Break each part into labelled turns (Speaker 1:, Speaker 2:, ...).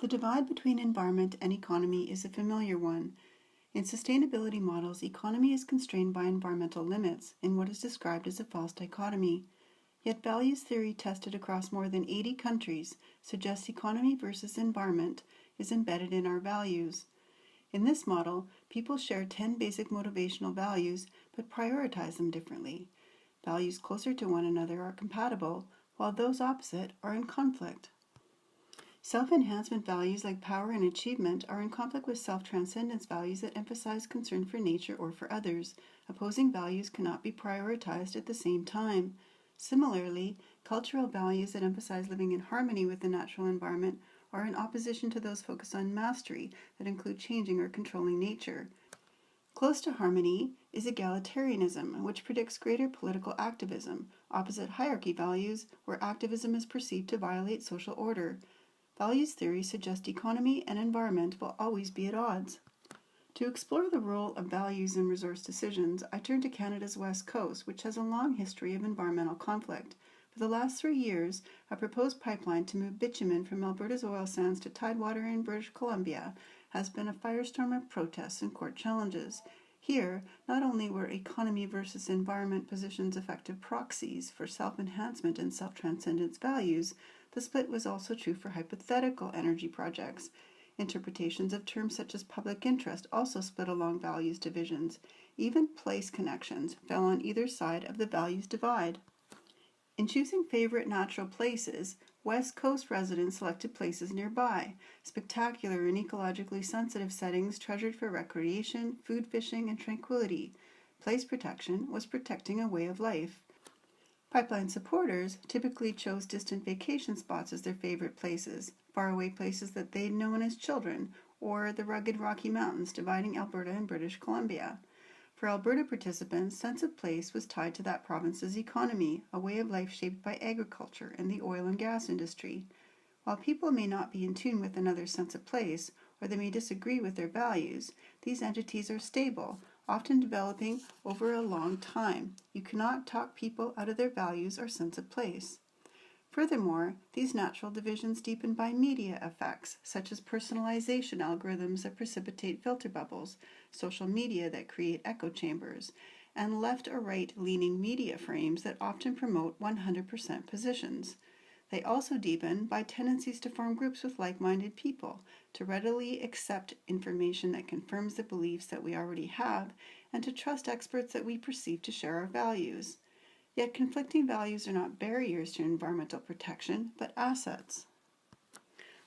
Speaker 1: The divide between environment and economy is a familiar one. In sustainability models, economy is constrained by environmental limits in what is described as a false dichotomy. Yet values theory tested across more than 80 countries suggests economy versus environment is embedded in our values. In this model, people share 10 basic motivational values but prioritize them differently. Values closer to one another are compatible, while those opposite are in conflict. Self-enhancement values like power and achievement are in conflict with self-transcendence values that emphasize concern for nature or for others. Opposing values cannot be prioritized at the same time. Similarly, cultural values that emphasize living in harmony with the natural environment are in opposition to those focused on mastery that include changing or controlling nature. Close to harmony is egalitarianism, which predicts greater political activism, opposite hierarchy values where activism is perceived to violate social order. Values theory suggests economy and environment will always be at odds. To explore the role of values in resource decisions, I turn to Canada's West Coast, which has a long history of environmental conflict. For the last 3 years, a proposed pipeline to move bitumen from Alberta's oil sands to tidewater in British Columbia has been a firestorm of protests and court challenges. Here, not only were economy versus environment positions effective proxies for self-enhancement and self-transcendence values, the split was also true for hypothetical energy projects. Interpretations of terms such as public interest also split along values divisions. Even place connections fell on either side of the values divide. In choosing favorite natural places, West Coast residents selected places nearby, spectacular and ecologically sensitive settings treasured for recreation, food fishing, and tranquility. Place protection was protecting a way of life. Pipeline supporters typically chose distant vacation spots as their favorite places, faraway places that they'd known as children, or the rugged Rocky Mountains dividing Alberta and British Columbia. For Alberta participants, sense of place was tied to that province's economy, a way of life shaped by agriculture and the oil and gas industry. While people may not be in tune with another's sense of place, or they may disagree with their values, these entities are stable, often developing over a long time. You cannot talk people out of their values or sense of place. Furthermore, these natural divisions deepen by media effects, such as personalization algorithms that precipitate filter bubbles, social media that create echo chambers, and left or right-leaning media frames that often promote 100% positions. They also deepen by tendencies to form groups with like-minded people, to readily accept information that confirms the beliefs that we already have, and to trust experts that we perceive to share our values. Yet conflicting values are not barriers to environmental protection, but assets.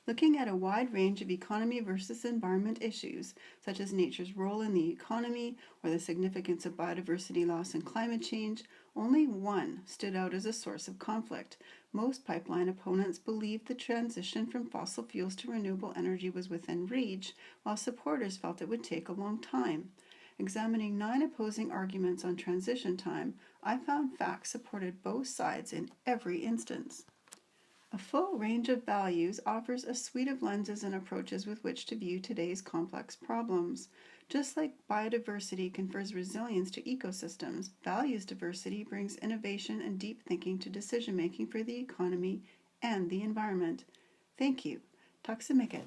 Speaker 1: Looking at a wide range of economy versus environment issues, such as nature's role in the economy or the significance of biodiversity loss and climate change, only one stood out as a source of conflict. Most pipeline opponents believed the transition from fossil fuels to renewable energy was within reach, while supporters felt it would take a long time. Examining 9 opposing arguments on transition time, I found facts supported both sides in every instance. A full range of values offers a suite of lenses and approaches with which to view today's complex problems. Just like biodiversity confers resilience to ecosystems, values diversity brings innovation and deep thinking to decision-making for the economy and the environment. Thank you. Tack så mycket.